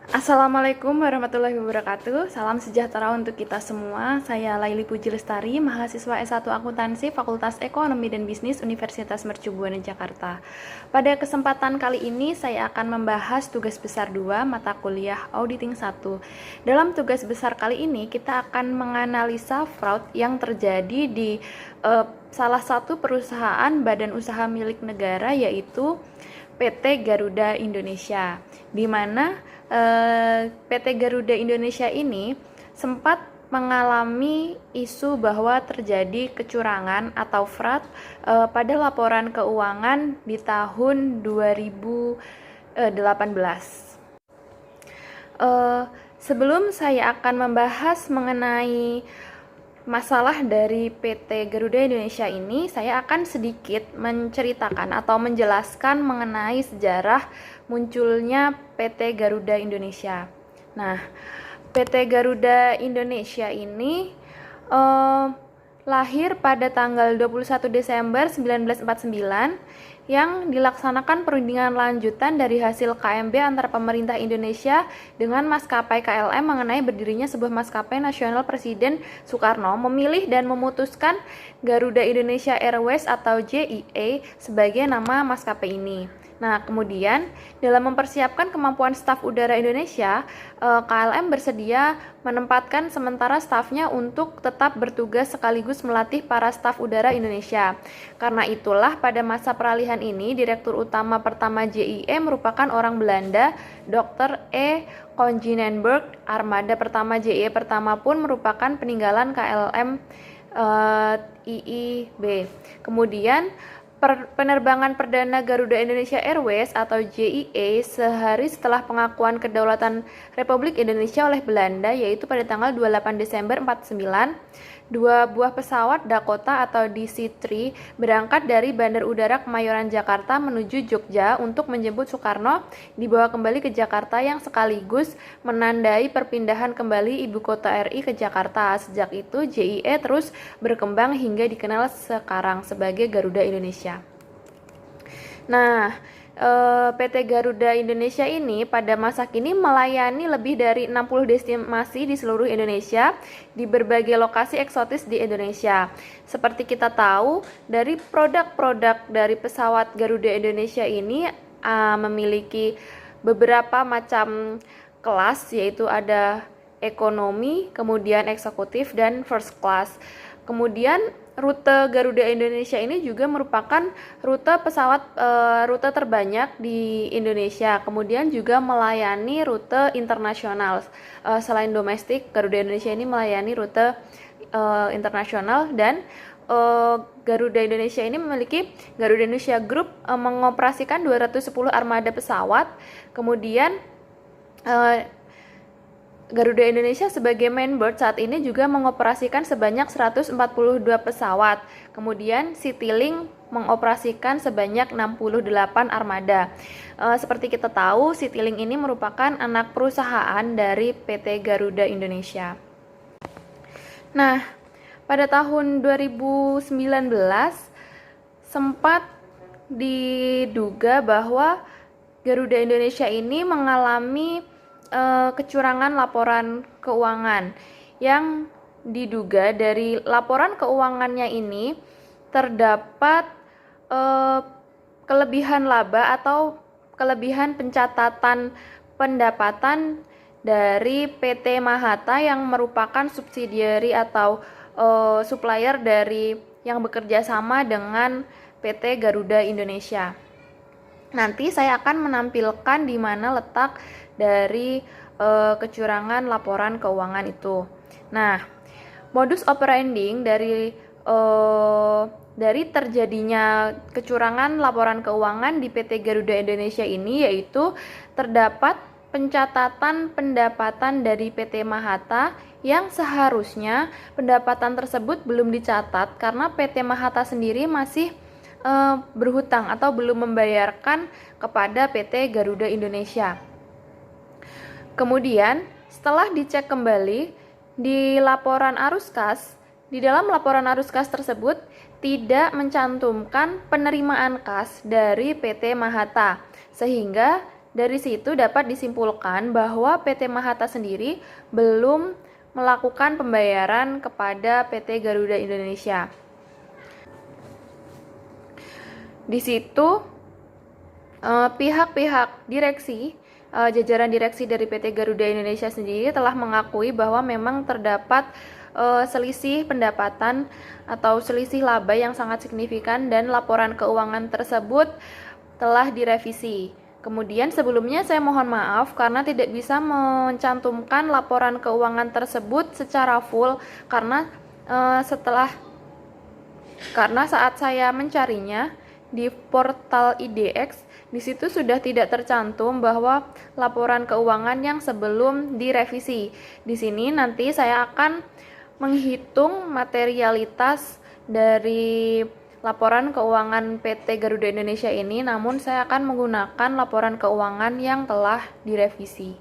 Assalamualaikum warahmatullahi wabarakatuh. Salam sejahtera untuk kita semua. Saya Laili Puji Lestari, mahasiswa S1 Akuntansi Fakultas Ekonomi dan Bisnis Universitas Mercu Buana Jakarta. Pada kesempatan kali ini saya akan membahas tugas besar 2 mata kuliah Auditing 1. Dalam tugas besar kali ini kita akan menganalisa fraud yang terjadi di salah satu perusahaan badan usaha milik negara, yaitu PT Garuda Indonesia, di mana PT Garuda Indonesia ini sempat mengalami isu bahwa terjadi kecurangan atau fraud pada laporan keuangan di tahun 2018. Sebelum saya akan membahas mengenai masalah dari PT Garuda Indonesia ini, saya akan sedikit menceritakan atau menjelaskan mengenai sejarah munculnya PT Garuda Indonesia. Nah, PT Garuda Indonesia ini lahir pada tanggal 21 Desember 1949 yang dilaksanakan perundingan lanjutan dari hasil KMB antara pemerintah Indonesia dengan maskapai KLM mengenai berdirinya sebuah maskapai nasional. Presiden Soekarno memilih dan memutuskan Garuda Indonesia Airways atau JIA sebagai nama maskapai ini. Nah, kemudian dalam mempersiapkan kemampuan staf udara Indonesia, KLM bersedia menempatkan sementara stafnya untuk tetap bertugas sekaligus melatih para staf udara Indonesia. Karena itulah pada masa peralihan ini, Direktur Utama pertama JIE merupakan orang Belanda, Dr. E. Konijnenburg. Armada pertama JIE pertama pun merupakan peninggalan KLM IIB. Kemudian penerbangan perdana Garuda Indonesia Airways atau JIA sehari setelah pengakuan kedaulatan Republik Indonesia oleh Belanda, yaitu pada tanggal 28 Desember 49, dua buah pesawat Dakota atau DC-3 berangkat dari Bandar Udara Kemayoran Jakarta menuju Jogja untuk menjemput Soekarno, dibawa kembali ke Jakarta yang sekaligus menandai perpindahan kembali ibu kota RI ke Jakarta. Sejak itu JIA terus berkembang hingga dikenal sekarang sebagai Garuda Indonesia. Nah, PT Garuda Indonesia ini pada masa kini melayani lebih dari 60 destinasi di seluruh Indonesia di berbagai lokasi eksotis di Indonesia. Seperti kita tahu, dari produk-produk dari pesawat Garuda Indonesia ini memiliki beberapa macam kelas, yaitu ada ekonomi, kemudian eksekutif, dan first class. Kemudian rute Garuda Indonesia ini juga merupakan rute terbanyak di Indonesia. Kemudian juga melayani rute internasional. Selain domestik, Garuda Indonesia ini melayani rute internasional, dan Garuda Indonesia ini memiliki Garuda Indonesia Group mengoperasikan 210 armada pesawat. Kemudian Garuda Indonesia sebagai mainboard saat ini juga mengoperasikan sebanyak 142 pesawat. Kemudian Citylink mengoperasikan sebanyak 68 armada. Seperti kita tahu, Citylink ini merupakan anak perusahaan dari PT Garuda Indonesia. Nah, pada tahun 2019 sempat diduga bahwa Garuda Indonesia ini mengalami kecurangan laporan keuangan, yang diduga dari laporan keuangannya ini terdapat kelebihan laba atau kelebihan pencatatan pendapatan dari PT Mahata yang merupakan subsidiari atau supplier dari yang bekerja sama dengan PT Garuda Indonesia. Nanti saya akan menampilkan di mana letak dari kecurangan laporan keuangan itu. Nah, modus operandi dari terjadinya kecurangan laporan keuangan di PT Garuda Indonesia ini yaitu terdapat pencatatan pendapatan dari PT Mahata yang seharusnya pendapatan tersebut belum dicatat karena PT Mahata sendiri masih berhutang atau belum membayarkan kepada PT Garuda Indonesia. Kemudian setelah dicek kembali di laporan arus kas, di dalam laporan arus kas tersebut tidak mencantumkan penerimaan kas dari PT Mahata, sehingga Dari situ dapat disimpulkan bahwa PT Mahata sendiri belum melakukan pembayaran kepada PT Garuda Indonesia. Di situ pihak-pihak direksi, jajaran direksi dari PT Garuda Indonesia sendiri telah mengakui bahwa memang terdapat selisih pendapatan atau selisih laba yang sangat signifikan dan laporan keuangan tersebut telah direvisi. Kemudian sebelumnya saya mohon maaf karena tidak bisa mencantumkan laporan keuangan tersebut secara full karena saat saya mencarinya di portal IDX, di situ sudah tidak tercantum bahwa laporan keuangan yang sebelum direvisi. Di sini nanti saya akan menghitung materialitas dari laporan keuangan PT Garuda Indonesia ini, namun saya akan menggunakan laporan keuangan yang telah direvisi.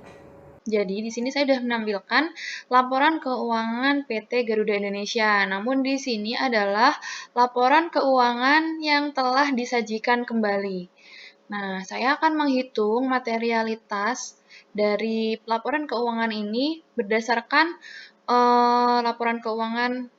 Jadi di sini saya sudah menampilkan laporan keuangan PT Garuda Indonesia. Namun di sini adalah laporan keuangan yang telah disajikan kembali. Nah, saya akan menghitung materialitas dari laporan keuangan ini berdasarkan laporan keuangan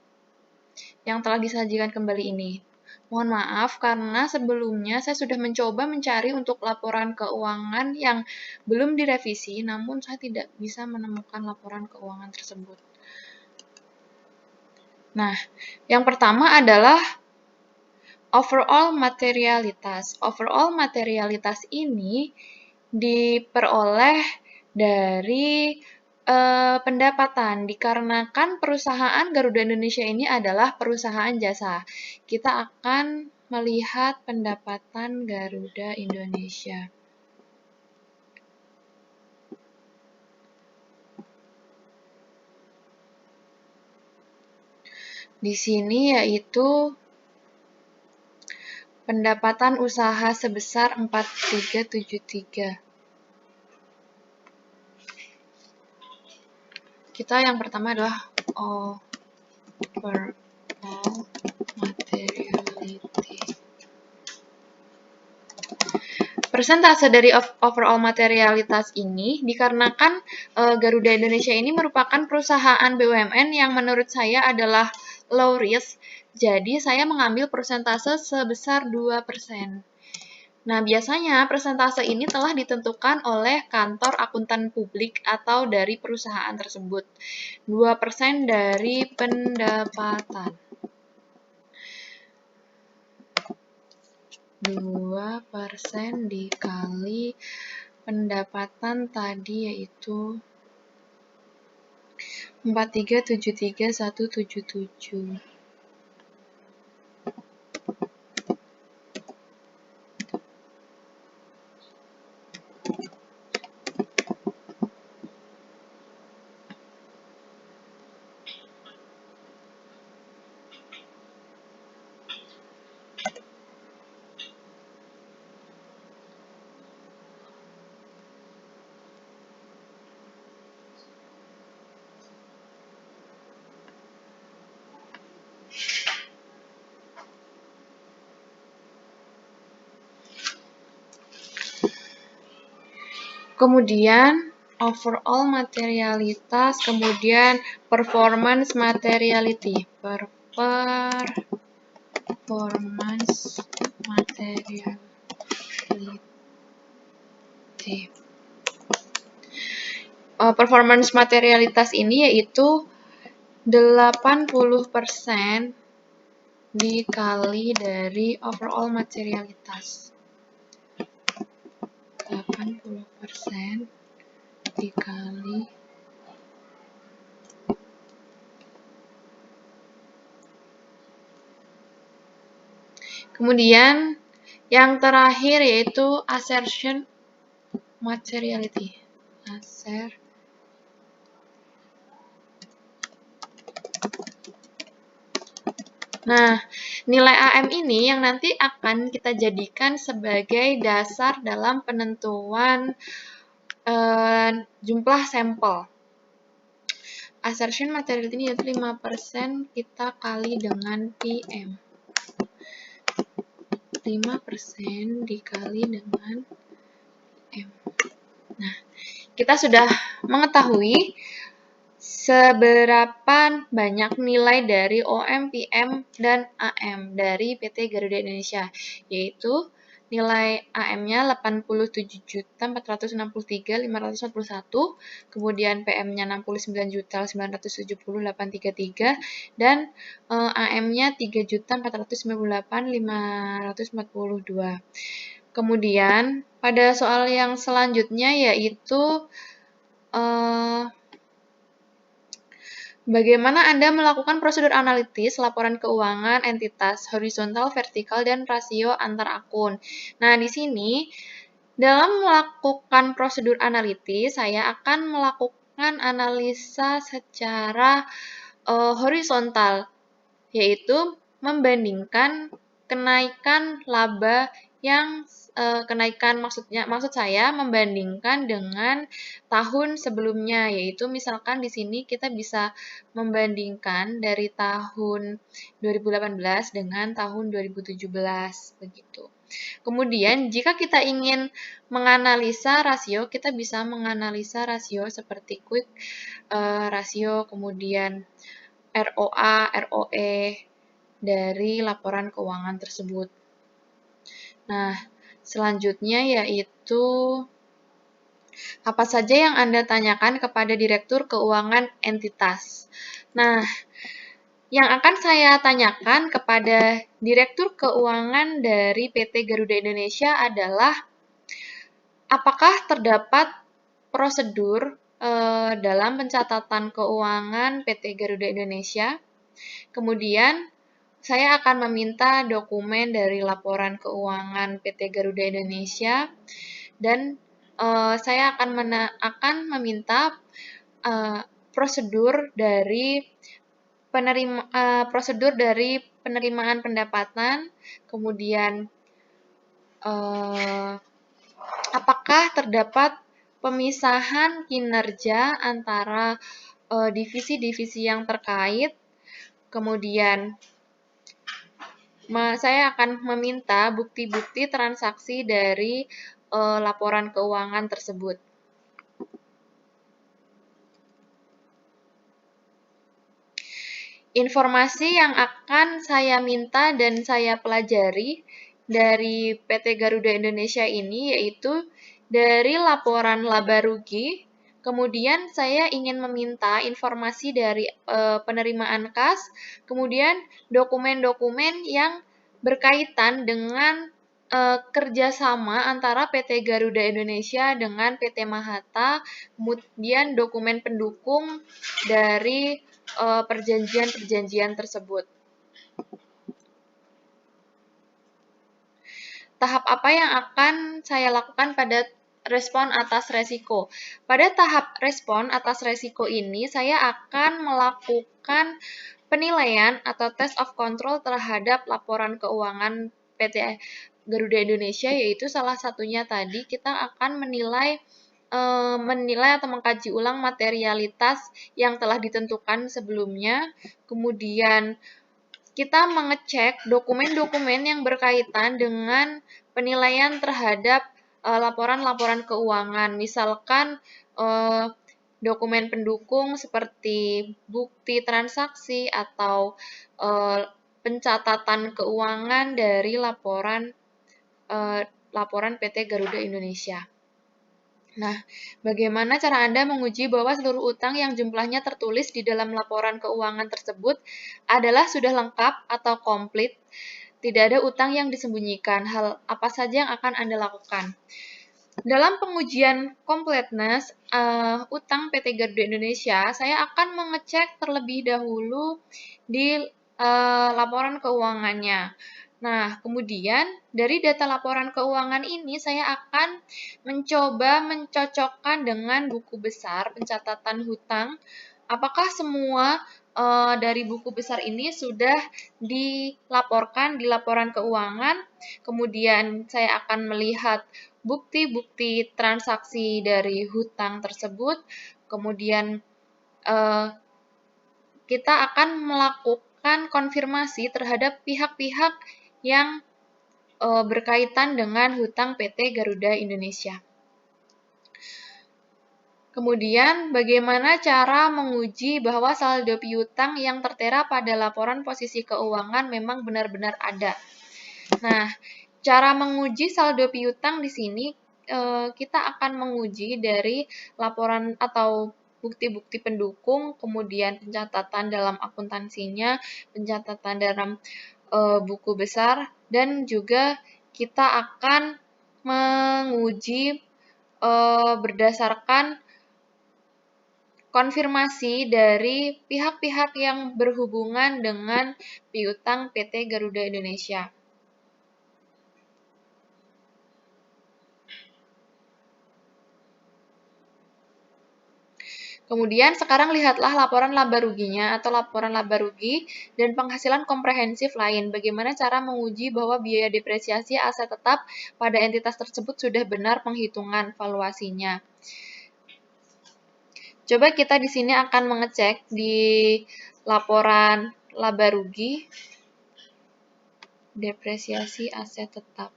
yang telah disajikan kembali ini. Mohon maaf karena sebelumnya saya sudah mencoba mencari untuk laporan keuangan yang belum direvisi, namun saya tidak bisa menemukan laporan keuangan tersebut. Nah, yang pertama adalah overall materialitas. Overall materialitas ini diperoleh dari pendapatan, dikarenakan perusahaan Garuda Indonesia ini adalah perusahaan jasa. Kita akan melihat pendapatan Garuda Indonesia. Di sini yaitu pendapatan usaha sebesar 4373. Kita yang pertama adalah overall materiality. Persentase dari overall materialitas ini dikarenakan Garuda Indonesia ini merupakan perusahaan BUMN yang menurut saya adalah low risk, jadi saya mengambil persentase sebesar 2%. Nah, biasanya persentase ini telah ditentukan oleh kantor akuntan publik atau dari perusahaan tersebut. 2% dari pendapatan. 2% dikali pendapatan tadi yaitu 4373177. Kemudian overall materialitas, kemudian performance materiality. Performance materiality. Performance materialitas ini yaitu 80% dikali dari overall materialitas. 80% dikali kemudian yang terakhir yaitu assertion materiality. Nah, nilai AM ini yang nanti akan kita jadikan sebagai dasar dalam penentuan jumlah sampel. Assertion materiality ini yaitu 5% kita kali dengan PM. 5% dikali dengan M. Nah, kita sudah mengetahui seberapa banyak nilai dari OM, PM, dan AM dari PT Garuda Indonesia, yaitu nilai AM-nya 87.463.541, kemudian PM-nya 69.970.833, dan AM-nya 3.498.542. Kemudian pada soal yang selanjutnya yaitu bagaimana Anda melakukan prosedur analitis laporan keuangan entitas horizontal, vertikal, dan rasio antar akun. Nah, di sini dalam melakukan prosedur analitis, saya akan melakukan analisa secara horizontal, yaitu membandingkan kenaikan laba yang maksud saya membandingkan dengan tahun sebelumnya, yaitu misalkan di sini kita bisa membandingkan dari tahun 2018 dengan tahun 2017 begitu. Kemudian jika kita ingin menganalisa rasio, kita bisa menganalisa rasio seperti quick rasio, kemudian ROA, ROE dari laporan keuangan tersebut. Nah, selanjutnya yaitu apa saja yang Anda tanyakan kepada Direktur Keuangan Entitas. Nah, yang akan saya tanyakan kepada Direktur Keuangan dari PT Garuda Indonesia adalah apakah terdapat prosedur dalam pencatatan keuangan PT Garuda Indonesia. Kemudian saya akan meminta dokumen dari laporan keuangan PT Garuda Indonesia dan saya akan meminta prosedur dari penerimaan pendapatan, kemudian apakah terdapat pemisahan kinerja antara divisi-divisi yang terkait, kemudian saya akan meminta bukti-bukti transaksi dari laporan keuangan tersebut. Informasi yang akan saya minta dan saya pelajari dari PT Garuda Indonesia ini yaitu dari laporan laba rugi, kemudian saya ingin meminta informasi dari penerimaan kas, kemudian dokumen-dokumen yang berkaitan dengan kerjasama antara PT Garuda Indonesia dengan PT Mahata, kemudian dokumen pendukung dari perjanjian-perjanjian tersebut. Tahap apa yang akan saya lakukan pada respon atas resiko? Pada tahap respon atas resiko ini, saya akan melakukan penilaian atau test of control terhadap laporan keuangan PT Garuda Indonesia, yaitu salah satunya tadi kita akan menilai atau mengkaji ulang materialitas yang telah ditentukan sebelumnya, kemudian kita mengecek dokumen-dokumen yang berkaitan dengan penilaian terhadap laporan-laporan keuangan, misalkan dokumen pendukung seperti bukti transaksi atau pencatatan keuangan dari laporan PT Garuda Indonesia. Nah, bagaimana cara Anda menguji bahwa seluruh utang yang jumlahnya tertulis di dalam laporan keuangan tersebut adalah sudah lengkap atau komplit? Tidak ada utang yang disembunyikan. Hal apa saja yang akan Anda lakukan? Dalam pengujian completeness utang PT Garuda Indonesia, saya akan mengecek terlebih dahulu di laporan keuangannya. Nah, kemudian dari data laporan keuangan ini saya akan mencoba mencocokkan dengan buku besar pencatatan hutang. Apakah semua dari buku besar ini sudah dilaporkan di laporan keuangan? Kemudian saya akan melihat bukti-bukti transaksi dari hutang tersebut. Kemudian kita akan melakukan konfirmasi terhadap pihak-pihak yang berkaitan dengan hutang PT Garuda Indonesia. Kemudian, bagaimana cara menguji bahwa saldo piutang yang tertera pada laporan posisi keuangan memang benar-benar ada? Nah, cara menguji saldo piutang di sini kita akan menguji dari laporan atau bukti-bukti pendukung, kemudian pencatatan dalam akuntansinya, pencatatan dalam buku besar, dan juga kita akan menguji berdasarkan konfirmasi dari pihak-pihak yang berhubungan dengan piutang PT Garuda Indonesia. Kemudian sekarang lihatlah laporan laba ruginya atau laporan laba rugi dan penghasilan komprehensif lain. Bagaimana cara menguji bahwa biaya depresiasi aset tetap pada entitas tersebut sudah benar penghitungan valuasinya. Coba kita di sini akan mengecek di laporan laba rugi depresiasi aset tetap.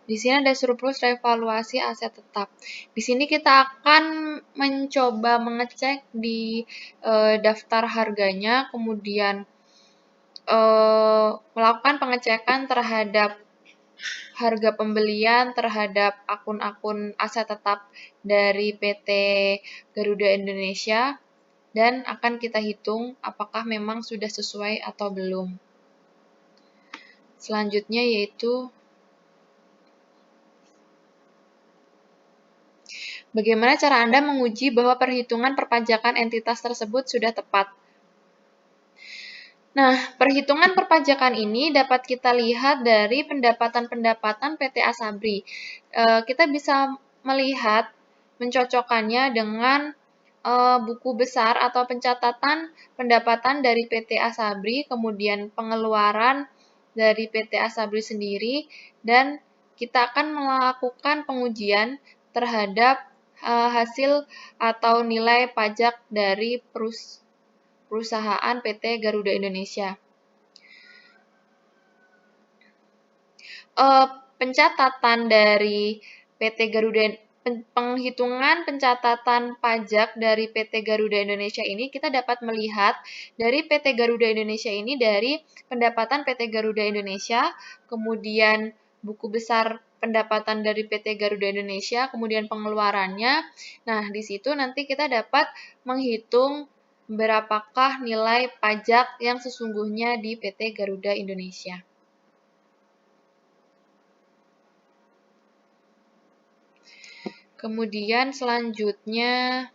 Di sini ada surplus revaluasi aset tetap. Di sini kita akan mencoba mengecek di daftar harganya, kemudian melakukan pengecekan terhadap harga pembelian terhadap akun-akun aset tetap dari PT Garuda Indonesia, dan akan kita hitung apakah memang sudah sesuai atau belum. Selanjutnya yaitu bagaimana cara Anda menguji bahwa perhitungan perpajakan entitas tersebut sudah tepat? Nah, perhitungan perpajakan ini dapat kita lihat dari pendapatan-pendapatan PT Asabri. Kita bisa melihat, mencocokkannya dengan buku besar atau pencatatan pendapatan dari PT Asabri, kemudian pengeluaran dari PT Asabri sendiri, dan kita akan melakukan pengujian terhadap hasil atau nilai pajak dari perusahaan PT Garuda Indonesia. Pencatatan dari PT Garuda Penghitungan pencatatan pajak dari PT Garuda Indonesia ini kita dapat melihat dari PT Garuda Indonesia ini dari pendapatan PT Garuda Indonesia, kemudian buku besar pendapatan dari PT Garuda Indonesia, kemudian pengeluarannya. Nah, di situ nanti kita dapat menghitung berapakah nilai pajak yang sesungguhnya di PT Garuda Indonesia. Kemudian selanjutnya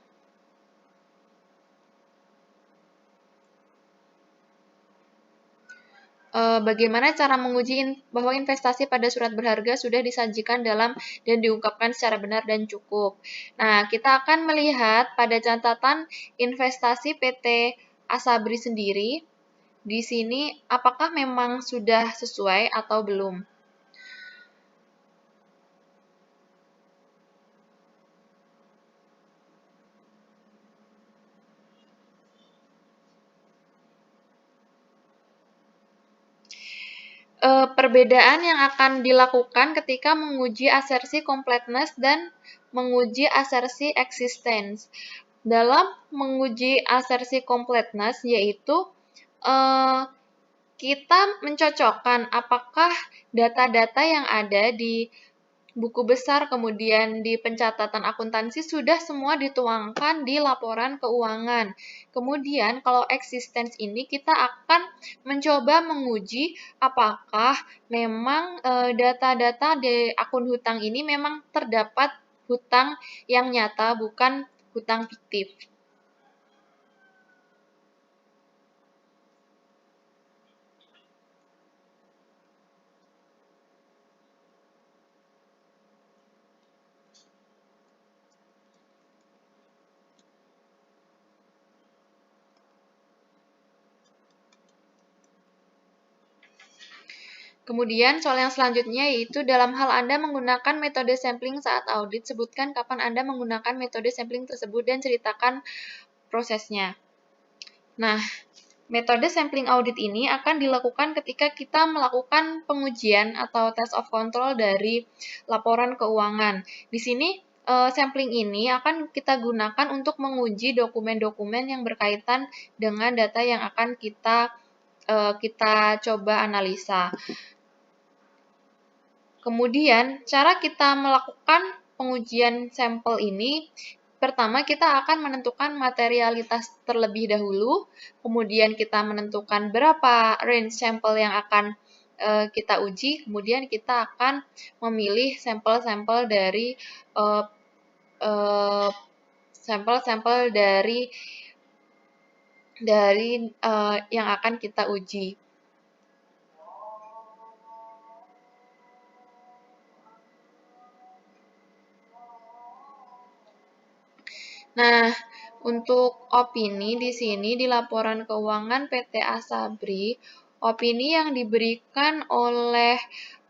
bagaimana cara menguji bahwa investasi pada surat berharga sudah disajikan dalam dan diungkapkan secara benar dan cukup. Nah, kita akan melihat pada catatan investasi PT Asabri sendiri. Di sini apakah memang sudah sesuai atau belum? Perbedaan yang akan dilakukan ketika menguji asersi completeness dan menguji asersi existence. Dalam menguji asersi completeness yaitu kita mencocokkan apakah data-data yang ada di buku besar kemudian di pencatatan akuntansi sudah semua dituangkan di laporan keuangan. Kemudian kalau existence ini kita akan mencoba menguji apakah memang data-data di akun hutang ini memang terdapat hutang yang nyata bukan hutang fiktif. Kemudian soal yang selanjutnya yaitu dalam hal Anda menggunakan metode sampling saat audit, sebutkan kapan Anda menggunakan metode sampling tersebut dan ceritakan prosesnya. Nah, metode sampling audit ini akan dilakukan ketika kita melakukan pengujian atau test of control dari laporan keuangan. Di sini sampling ini akan kita gunakan untuk menguji dokumen-dokumen yang berkaitan dengan data yang akan kita coba analisa. Kemudian, cara kita melakukan pengujian sampel ini, pertama kita akan menentukan materialitas terlebih dahulu, kemudian kita menentukan berapa range sampel yang akan kita uji, kemudian kita akan memilih sampel-sampel dari yang akan kita uji. Nah, untuk opini di sini di laporan keuangan PT Asabri, opini yang diberikan oleh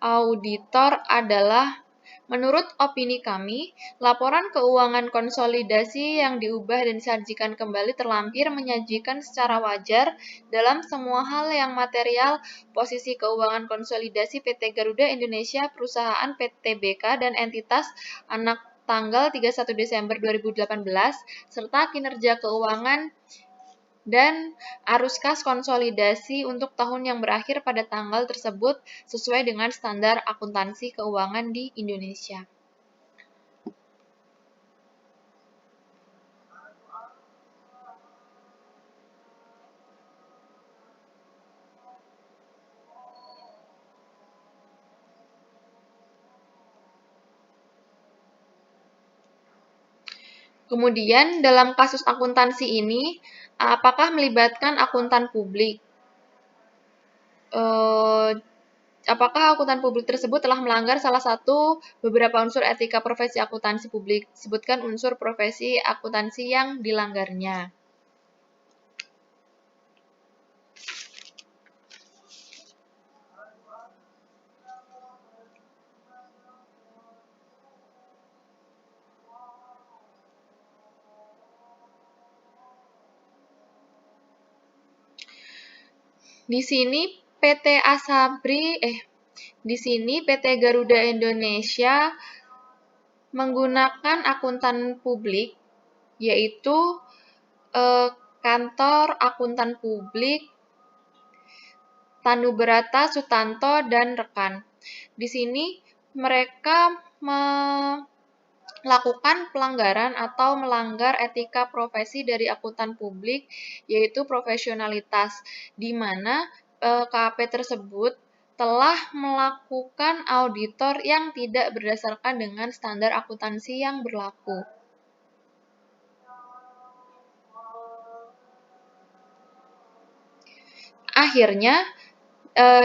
auditor adalah menurut opini kami, laporan keuangan konsolidasi yang diubah dan disajikan kembali terlampir menyajikan secara wajar dalam semua hal yang material posisi keuangan konsolidasi PT Garuda Indonesia, perusahaan PTBK dan entitas anak tanggal 31 Desember 2018, serta kinerja keuangan dan arus kas konsolidasi untuk tahun yang berakhir pada tanggal tersebut sesuai dengan standar akuntansi keuangan di Indonesia. Kemudian, dalam kasus akuntansi ini, apakah melibatkan akuntan publik? Apakah akuntan publik tersebut telah melanggar salah satu beberapa unsur etika profesi akuntansi publik? Sebutkan unsur profesi akuntansi yang dilanggarnya. Di sini PT Garuda Indonesia menggunakan akuntan publik, yaitu kantor akuntan publik Tanubrata Sutanto dan rekan. Di sini mereka melakukan pelanggaran atau melanggar etika profesi dari akuntan publik, yaitu profesionalitas, di mana KAP tersebut telah melakukan auditor yang tidak berdasarkan dengan standar akuntansi yang berlaku. Akhirnya,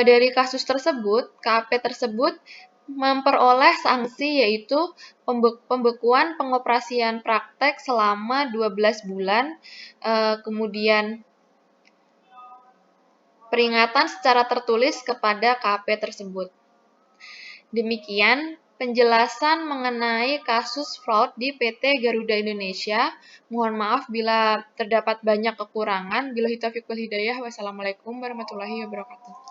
dari kasus tersebut, KAP tersebut memperoleh sanksi yaitu pembekuan pengoperasian praktek selama 12 bulan, kemudian peringatan secara tertulis kepada KAP tersebut. Demikian penjelasan mengenai kasus fraud di PT Garuda Indonesia. Mohon maaf bila terdapat banyak kekurangan. Billahi taufiq wal hidayah. Wassalamualaikum warahmatullahi wabarakatuh.